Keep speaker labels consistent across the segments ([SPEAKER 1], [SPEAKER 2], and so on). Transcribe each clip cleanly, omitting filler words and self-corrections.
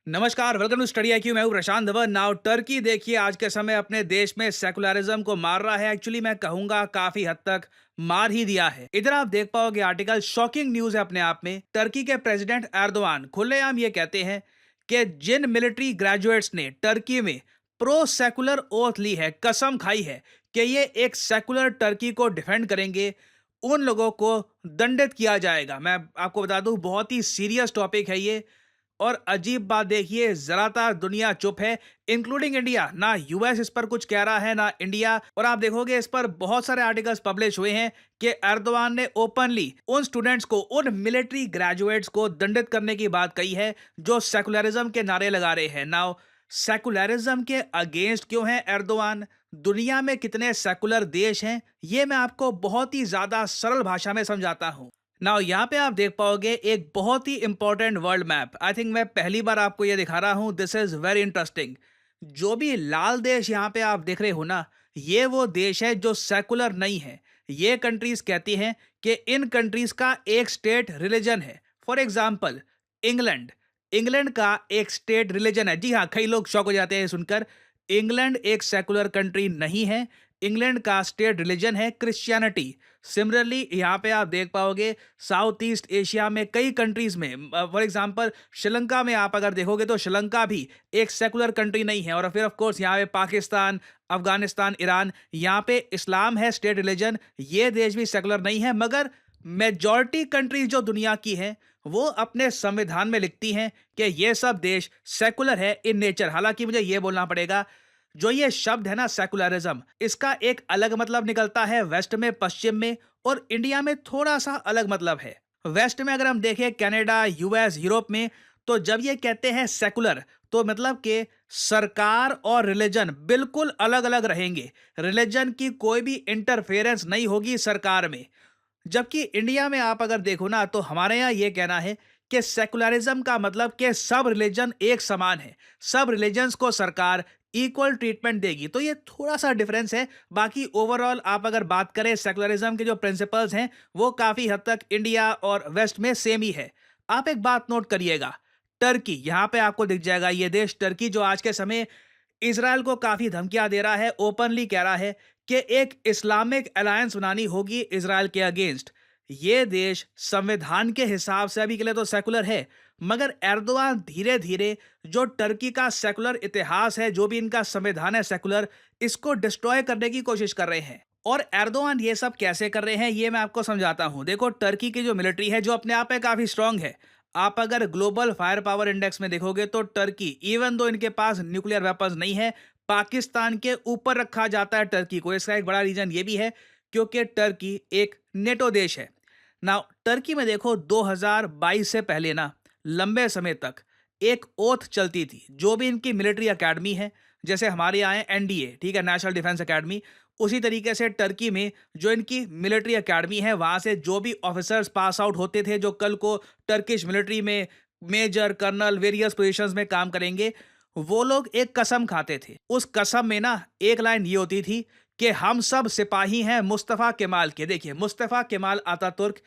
[SPEAKER 1] नमस्कार, welcome to study IQ. मैं हूं प्रशांत धवन। नाउ टर्की देखिए आज के समय अपने देश में सेकुलरिज्म को मार रहा है। एक्चुअली मैं कहूंगा काफी हद तक मार ही दिया है। इधर आप देख पाओगे आर्टिकल, शॉकिंग न्यूज है अपने आप में। टर्की के प्रेसिडेंट एर्दोआन खुलेआम ये कहते हैं कि जिन मिलिट्री ग्रेजुएट्स ने टर्की में प्रो सेकुलर ओथ ली है, कसम खाई है कि ये एक सेकुलर टर्की को डिफेंड करेंगे, उन लोगों को दंडित किया जाएगा। मैं आपको बता दूं बहुत ही सीरियस टॉपिक है ये। और अजीब बात देखिए, ज्यादातर दुनिया चुप है, इंक्लूडिंग इंडिया। ना यूएस इस पर कुछ कह रहा है ना इंडिया। और आप देखोगे इस पर बहुत सारे आर्टिकल्स पब्लिश हुए हैं कि एर्दोआन ने ओपनली उन स्टूडेंट्स को, उन मिलिट्री ग्रेजुएट्स को दंडित करने की बात कही है जो सेकुलरिज्म के नारे लगा रहे हैं। नाउ सेकुलरिज्म के अगेंस्ट क्यों है एर्दोआन? दुनिया में कितने सेकुलर देश हैं, ये मैं आपको बहुत ही ज्यादा सरल भाषा में समझाता हूं। नाउ यहाँ पे आप देख पाओगे एक बहुत ही important world map. I think मैं पहली बार आपको ये दिखा रहा हूँ। This is very interesting. जो भी लाल देश यहाँ पे आप देख रहे हो ना, ये वो देश है जो सेकुलर नहीं है। ये कंट्रीज कहती हैं कि इन कंट्रीज का एक स्टेट रिलीजन है। For example England. इंग्लैंड का एक स्टेट रिलीजन है। जी हाँ, कई लोग शॉक हो जाते हैं सुनकर। इंग्लैंड एक सेकुलर कंट्री नहीं है। इंग्लैंड का स्टेट रिलीजन है क्रिश्चियनिटी। सिमिलरली यहाँ पे आप देख पाओगे साउथ ईस्ट एशिया में कई कंट्रीज में, फॉर एग्जांपल श्रीलंका में आप अगर देखोगे तो श्रीलंका भी एक सेकुलर कंट्री नहीं है। और फिर ऑफ कोर्स यहाँ पे पाकिस्तान, अफगानिस्तान, ईरान, यहाँ पे इस्लाम है स्टेट रिलीजन। ये देश भी सेकुलर नहीं है। मगर मेजॉरिटी कंट्रीज जो दुनिया की हैं वो अपने संविधान में लिखती हैं कि ये सब देश सेकुलर है इन नेचर। हालांकि मुझे ये बोलना पड़ेगा, जो ये शब्द है ना सेकुलरिज्म, इसका एक अलग मतलब निकलता है वेस्ट में, पश्चिम में, और इंडिया में थोड़ा सा अलग मतलब है। वेस्ट में अगर हम देखें कनाडा, यूएस, यूरोप में, तो जब ये कहते हैं सेकुलर तो मतलब कि सरकार और रिलीजन बिल्कुल अलग अलग रहेंगे। रिलीजन की कोई भी इंटरफेरेंस नहीं होगी सरकार में। जबकि इंडिया में आप अगर देखो ना तो हमारे यहाँ ये कहना है कि सेकुलरिज्म का मतलब कि सब रिलीजन एक समान है, सब रिलीजन्स को सरकार इक्वल ट्रीटमेंट देगी। तो ये थोड़ा सा डिफरेंस है। बाकी ओवरऑल आप अगर बात करें सेकुलरिज्म के जो प्रिंसिपल्स हैं वो काफी हद तक इंडिया और वेस्ट में सेम ही है। आप एक बात नोट करिएगा, टर्की, यहाँ पे आपको दिख जाएगा ये देश टर्की, जो आज के समय इसराइल को काफी धमकियां दे रहा है, ओपनली कह रहा है कि एक इस्लामिक अलायंस बनानी होगी इसराइल के अगेंस्ट। ये देश संविधान के हिसाब से अभी के लिए तो सेकुलर है, मगर एर्दोआन धीरे धीरे जो टर्की का सेकुलर इतिहास है, जो भी इनका संविधान है सेकुलर, इसको डिस्ट्रॉय करने की कोशिश कर रहे हैं। और एर्दोआन ये सब कैसे कर रहे हैं ये मैं आपको समझाता हूं। देखो, टर्की की जो मिलिट्री है जो अपने आप में काफी स्ट्रांग है। आप अगर ग्लोबल फायर पावर इंडेक्स में देखोगे तो टर्की, इवन दो इनके पास न्यूक्लियर वेपन्स नहीं है, पाकिस्तान के ऊपर रखा जाता है टर्की को। इसका एक बड़ा रीजन ये भी है क्योंकि टर्की एक नेटो देश है। ना टर्की में देखो 2022 से पहले ना लंबे समय तक एक ओथ चलती थी। जो भी इनकी मिलिट्री एकेडमी है, जैसे हमारे यहाँ है एनडीए, ठीक है, नेशनल डिफेंस एकेडमी, उसी तरीके से टर्की में जो इनकी मिलिट्री एकेडमी है वहां से जो भी ऑफिसर्स पास आउट होते थे, जो कल को टर्किश मिलिट्री में मेजर, कर्नल, वेरियस पोजीशंस में काम करेंगे, वो लोग एक कसम खाते थे। उस कसम में ना एक लाइन ये होती थी कि हम सब सिपाही हैं मुस्तफ़ा केमाल के। देखिए, मुस्तफ़ा केमाल आतातुर्क,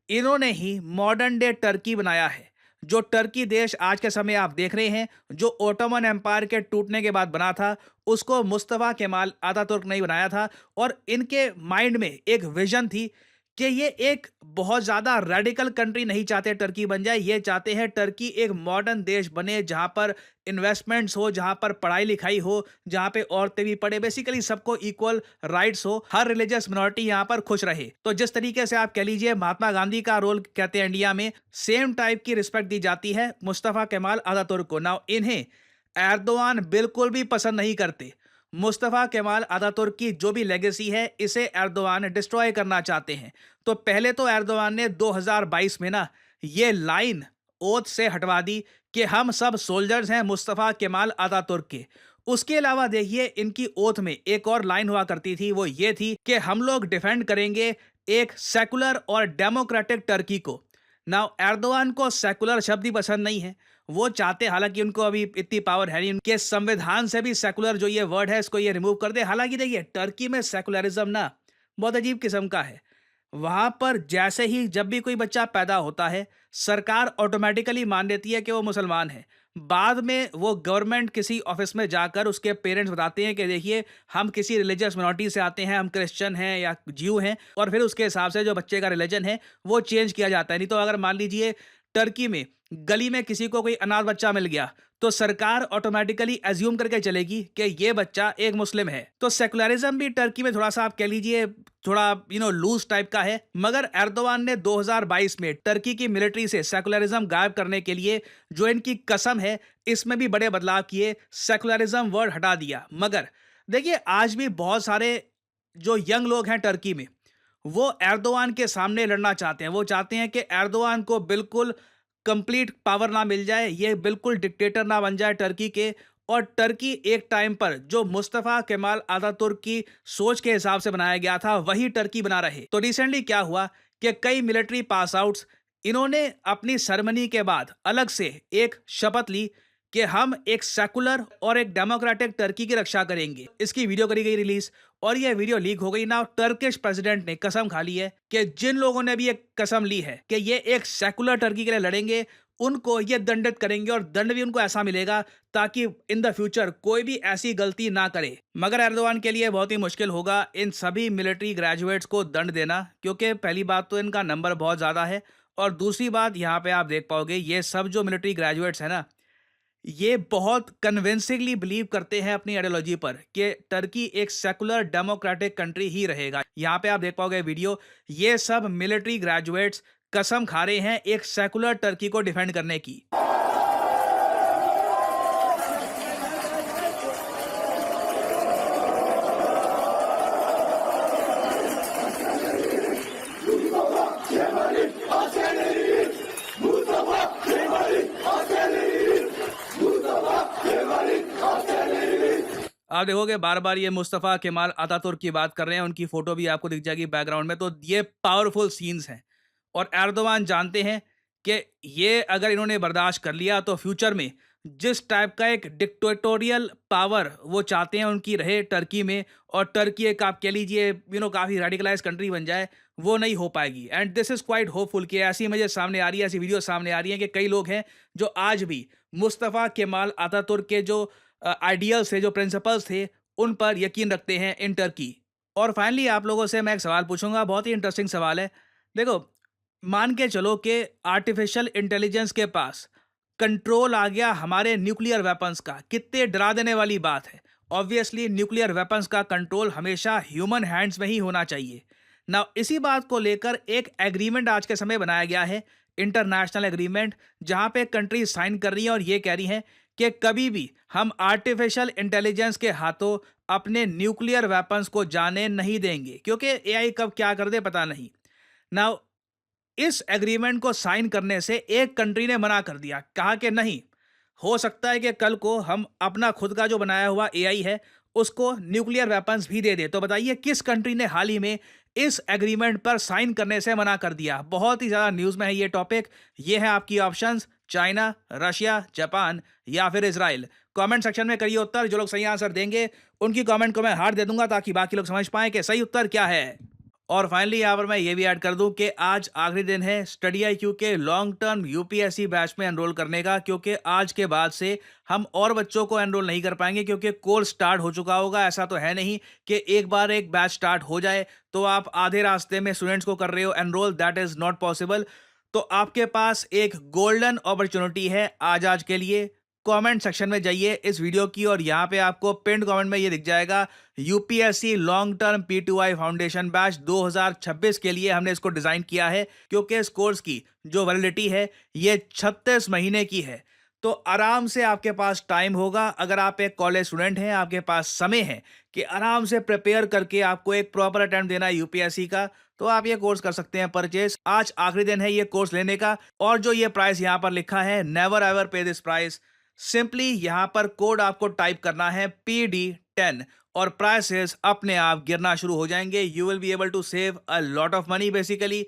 [SPEAKER 1] इन्होंने ही मॉडर्न डे टर्की बनाया है। जो टर्की देश आज के समय आप देख रहे हैं, जो ओटोमन एम्पायर के टूटने के बाद बना था, उसको मुस्तफ़ा केमाल आतातुर्क ने बनाया था। और इनके माइंड में एक विजन थी कि ये एक बहुत ज़्यादा रेडिकल कंट्री नहीं चाहते टर्की बन जाए। ये चाहते हैं टर्की एक मॉडर्न देश बने, जहाँ पर इन्वेस्टमेंट्स हो, जहाँ पर पढ़ाई लिखाई हो, जहाँ पे औरतें भी पढ़े, बेसिकली सबको इक्वल राइट्स हो, हर रिलीजियस मिनॉरिटी यहाँ पर खुश रहे। तो जिस तरीके से आप कह लीजिए महात्मा गांधी का रोल कहते हैं इंडिया में, सेम टाइप की रिस्पेक्ट दी जाती है मुस्तफ़ा केमाल आतातुर्क को। नाउ इन्हें एर्दोआन बिल्कुल भी पसंद नहीं करते। मुस्तफ़ा केमाल आतातुर्क की जो भी लेगेसी है, इसे एर्दोआन डिस्ट्रॉय करना चाहते हैं। तो पहले तो एर्दोआन ने 2022 में ना ये लाइन ओथ से हटवा दी कि हम सब सोल्जर्स हैं मुस्तफ़ा केमाल आतातुर्क के। उसके अलावा देखिए इनकी ओथ में एक और लाइन हुआ करती थी, वो ये थी कि हम लोग डिफेंड करेंगे एक सेकुलर और डेमोक्रेटिक टर्की को। नाउ एर्दोआन को सेकुलर शब्द ही पसंद नहीं है। वो चाहते, हालांकि उनको अभी इतनी पावर है नहीं, उनके संविधान से भी सेकुलर जो ये वर्ड है इसको ये रिमूव कर दे। हालांकि देखिए टर्की में सेकुलरिज्म ना बहुत अजीब किस्म का है। वहां पर जैसे ही जब भी कोई बच्चा पैदा होता है, सरकार ऑटोमेटिकली मान लेती है कि वो मुसलमान है। बाद में वो गवर्नमेंट किसी ऑफिस में जाकर उसके पेरेंट्स बताते हैं कि देखिए, हम किसी रिलीजियस मिनॉरिटी से आते हैं, हम क्रिश्चियन हैं या ज्यू हैं, और फिर उसके हिसाब से जो बच्चे का रिलीजन है वो चेंज किया जाता है। नहीं तो अगर मान लीजिए टर्की में गली में किसी को कोई अनाथ बच्चा मिल गया, तो सरकार ऑटोमेटिकली एज्यूम करके चलेगी कि ये बच्चा एक मुस्लिम है। तो सेकुलरिज्म भी टर्की में थोड़ा सा आप कह लीजिए थोड़ा लूज टाइप का है। मगर एर्दोवान ने 2022 में टर्की की मिलिट्री से सेकुलरिज्म गायब करने के लिए जो इनकी कसम है, इसमें भी बड़े बदलाव किए, सेकुलरिज्म वर्ड हटा दिया। मगर देखिए, आज भी बहुत सारे जो यंग लोग हैं टर्की में, वो एर्दोवान के सामने लड़ना चाहते हैं। वो चाहते हैं कि एर्दोवान को बिल्कुल कंप्लीट पावर ना मिल जाए, ये बिल्कुल डिक्टेटर ना बन जाए टर्की के, और टर्की एक टाइम पर जो मुस्तफा केमाल आतातुर्क की सोच के हिसाब से बनाया गया था, वही टर्की बना रहे। तो रिसेंटली क्या हुआ कि कई मिलिट्री पास आउट्स, इन्होंने अपनी सेरेमनी के बाद अलग से एक शपथ ली कि हम एक सेकुलर और एक डेमोक्रेटिक टर्की की रक्षा करेंगे। इसकी वीडियो करी गई रिलीज, और यह वीडियो लीक हो गई ना। टर्किश प्रेसिडेंट ने कसम खा ली है कि जिन लोगों ने भी ये कसम ली है कि ये एक सेकुलर टर्की के लिए लड़ेंगे, उनको ये दंडित करेंगे, और दंड भी उनको ऐसा मिलेगा ताकि इन द फ्यूचर कोई भी ऐसी गलती ना करे। मगर एर्दोवान के लिए बहुत ही मुश्किल होगा इन सभी मिलिट्री ग्रेजुएट्स को दंड देना, क्योंकि पहली बात तो इनका नंबर बहुत ज़्यादा है, और दूसरी बात यहाँ पे आप देख पाओगे ये सब जो मिलिट्री ग्रेजुएट्स हैं ना, ये बहुत कन्विंसिंगली बिलीव करते हैं अपनी आइडियोलॉजी पर कि टर्की एक सेकुलर डेमोक्रेटिक कंट्री ही रहेगा। यहाँ पे आप देख पाओगे वीडियो, ये सब मिलिट्री ग्रेजुएट्स कसम खा रहे हैं एक सेकुलर टर्की को डिफेंड करने की। आप देखोगे बार बार ये मुस्तफ़ा केमाल अतातुर्क की बात कर रहे हैं, उनकी फोटो भी आपको दिख जाएगी बैकग्राउंड में। तो ये पावरफुल सीन्स हैं, और एर्दोवान जानते हैं कि ये अगर इन्होंने बर्दाश्त कर लिया तो फ्यूचर में जिस टाइप का एक डिक्टेटोरियल पावर वो चाहते हैं उनकी रहे टर्की में, और टर्की एक आप कह लीजिए काफ़ी रेडिकलाइज कंट्री बन जाए, वो नहीं हो पाएगी। And this is quite hopeful कि ऐसी मुझे सामने आ रही है, ऐसी वीडियो सामने आ रही है कि कई लोग हैं जो आज भी मुस्तफ़ा केमाल अतातुर्क के जो आइडियल्स थे, जो प्रिंसिपल्स थे, उन पर यकीन रखते हैं इन टर्की। और फाइनली आप लोगों से मैं एक सवाल पूछूंगा, बहुत ही इंटरेस्टिंग सवाल है। देखो, मान के चलो कि आर्टिफिशियल इंटेलिजेंस के पास कंट्रोल आ गया हमारे न्यूक्लियर वेपन्स का, कितने डरा देने वाली बात है। ऑब्वियसली न्यूक्लियर वेपन्स का कंट्रोल हमेशा ह्यूमन हैंड्स में ही होना चाहिए ना। इसी बात को लेकर एक एग्रीमेंट आज के समय बनाया गया है, इंटरनेशनल एग्रीमेंट, जहां पे कंट्री साइन कर रही हैं और ये कह रही हैं कि कभी भी हम आर्टिफिशियल इंटेलिजेंस के हाथों अपने न्यूक्लियर वेपन्स को जाने नहीं देंगे, क्योंकि एआई कब क्या कर दे पता नहीं। नाउ इस एग्रीमेंट को साइन करने से एक कंट्री ने मना कर दिया, कहा कि नहीं, हो सकता है कि कल को हम अपना खुद का जो बनाया हुआ एआई है उसको न्यूक्लियर वेपन्स भी दे दे। तो बताइए किस कंट्री ने हाल ही में इस एग्रीमेंट पर साइन करने से मना कर दिया। बहुत ही ज्यादा न्यूज में है ये टॉपिक। ये है आपकी ऑप्शंस, चाइना, रशिया, जापान या फिर इजराइल। कमेंट सेक्शन में करिए उत्तर, जो लोग सही आंसर देंगे उनकी कमेंट को मैं हार्ट दे दूंगा ताकि बाकी लोग समझ पाएं कि सही उत्तर क्या है। और फाइनली यहाँ पर मैं ये भी ऐड कर दूं कि आज आखिरी दिन है स्टडी IQ के लॉन्ग टर्म यूपीएससी बैच में एनरोल करने का, क्योंकि आज के बाद से हम और बच्चों को एनरोल नहीं कर पाएंगे, क्योंकि कोर्स स्टार्ट हो चुका होगा। ऐसा तो है नहीं कि एक बार एक बैच स्टार्ट हो जाए तो आप आधे रास्ते में स्टूडेंट्स को कर रहे हो enrol, that is not possible. तो आपके पास एक गोल्डन अपॉर्चुनिटी है आज के लिए। कमेंट सेक्शन में जाइए इस वीडियो की, और यहाँ पे आपको पिन कमेंट में ये दिख जाएगा, UPSC long term P2I foundation batch 2026 के लिए हमने इसको डिजाइन किया है, क्योंकि इस कोर्स की जो वैलिडिटी है ये 36 महीने की है। तो आराम से आपके पास टाइम होगा, अगर आप एक कॉलेज स्टूडेंट हैं, आपके पास समय है कि आराम से प्रिपेयर करके आपको एक प्रॉपर अटेम्प्ट देना है यूपीएससी का, तो आप ये कोर्स कर सकते हैं परचेज। आज आखिरी दिन है ये कोर्स लेने का, और जो ये प्राइस यहाँ पर लिखा है, नेवर एवर पे दिस प्राइस। सिंपली यहां पर कोड आपको टाइप करना है PD10, और प्राइसेस अपने आप गिरना शुरू हो जाएंगे। You will be able to save a lot of money. Basically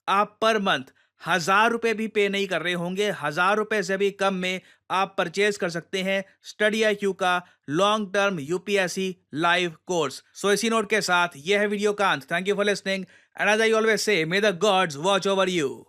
[SPEAKER 1] आप पर मंथ ₹1000 भी पे नहीं कर रहे होंगे, ₹1000 से भी कम में आप परचेज कर सकते हैं स्टडी IQ का long term UPSC live course. So इसी नोट के साथ यह है वीडियो का अंत। Thank you for listening and as I always say, may the gods watch over you.